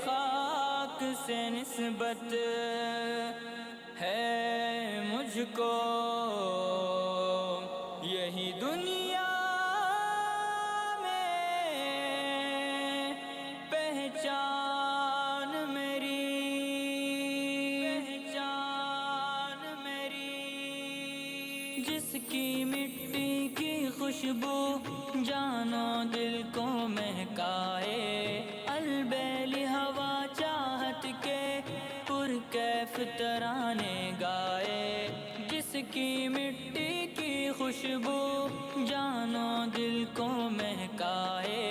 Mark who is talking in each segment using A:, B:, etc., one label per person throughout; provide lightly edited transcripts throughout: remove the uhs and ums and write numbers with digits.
A: خاک سے نسبت ہے مجھ کو، یہی دنیا میں پہچان میری، جس کی مٹی کی خوشبو جانو دل کو مہکائے، البیل ہوا چاہت کے پرکیف ترانے گائے، جس کی مٹی کی خوشبو جانو دل کو مہکائے،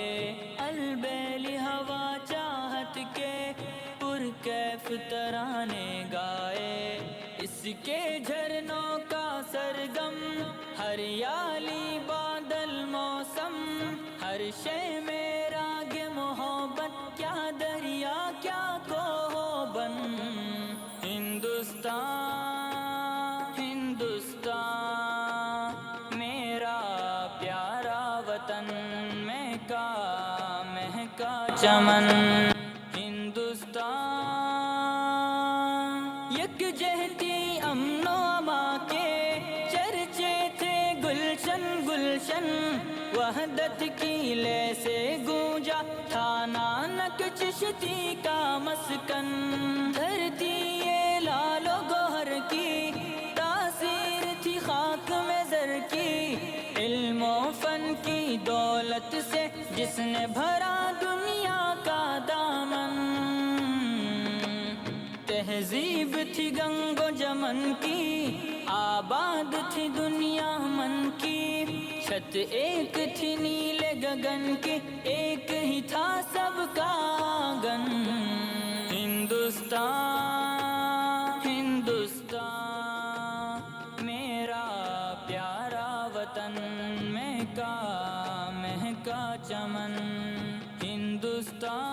A: البیل ہوا چاہت کے پرکیف ترانے گائے، اس کے جھرنوں کا سرگم ہریالی بادل موسم، ہر شے میں راگ محبت، کیا دریا کیا کوہ بن، ہندوستان میرا پیارا وطن، مہکا مہکا چمن، ہندوستان یکجہتی امن و اما کے چرچے تھے گلشن گلشن، وحدت کی لے سے گونجا تھا نانک چشتی کا مسکن، دھرتی یہ لال و گوہر کی تاثیر تھی خاک میں زر کی، علم و فن کی دولت سے جس نے بھرا دنیا کا دامن، تہذیب تھی گنگ و جمن کی آباد تھی دنیا من کی، چھت ایک تھی نیلے گگن کی ایک ہی تھا سب کا آنگن، ہندوستان میرا پیارا وطن، مہکا مہکا چمن، ہندوستان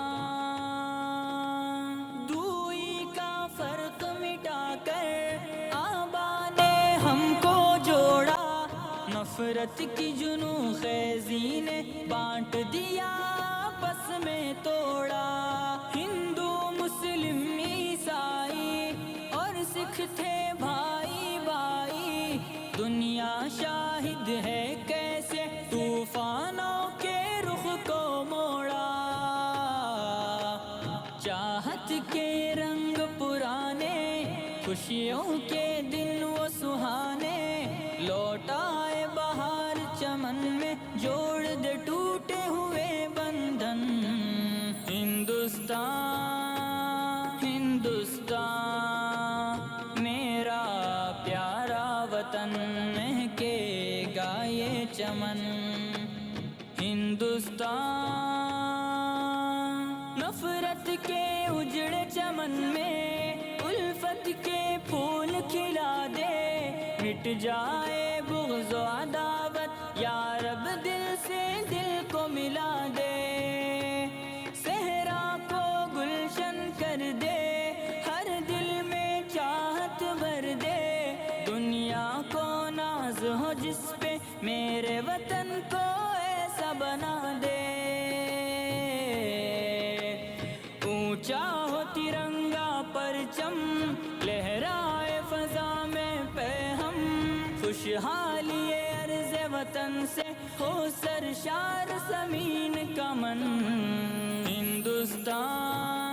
A: دوئی کا فرق مٹا کر آبا نے ہم کو جوڑا، نفرت کی جنون خیزی نے بانٹ دیا آپس میں توڑا، ہندو مسلم عیسائی اور سکھ تھے بھائی بھائی، دنیا شاہد ہے کیسے طوفانوں کے رخ کو موڑا، چاہت کے رنگ پرانے خوشیوں کے دن وہ سہانے، لوٹائے بہار چمن میں جوڑ دے ٹوٹے ہوئے بندھن، ہندوستان میرا پیارا وطن، مہکے گا یہ چمن، ہندوستان نفرت کے اجڑے چمن میں الفت کے پھول کھلا دے، مٹ جائے بغض و عداوت یا رب دل سے دل کو ملا دے، صحرا کو گلشن کر دے، ہر دل میں چاہت بھر دے، دنیا کو ناز ہو جس پہ میرے وطن کو ایسا بنا دے، اونچا ہو ترنگا پرچم لہرائے فضا میں پیہم، خوشحالی عرض وطن سے ہو سرشار زمین کا من، ہندوستان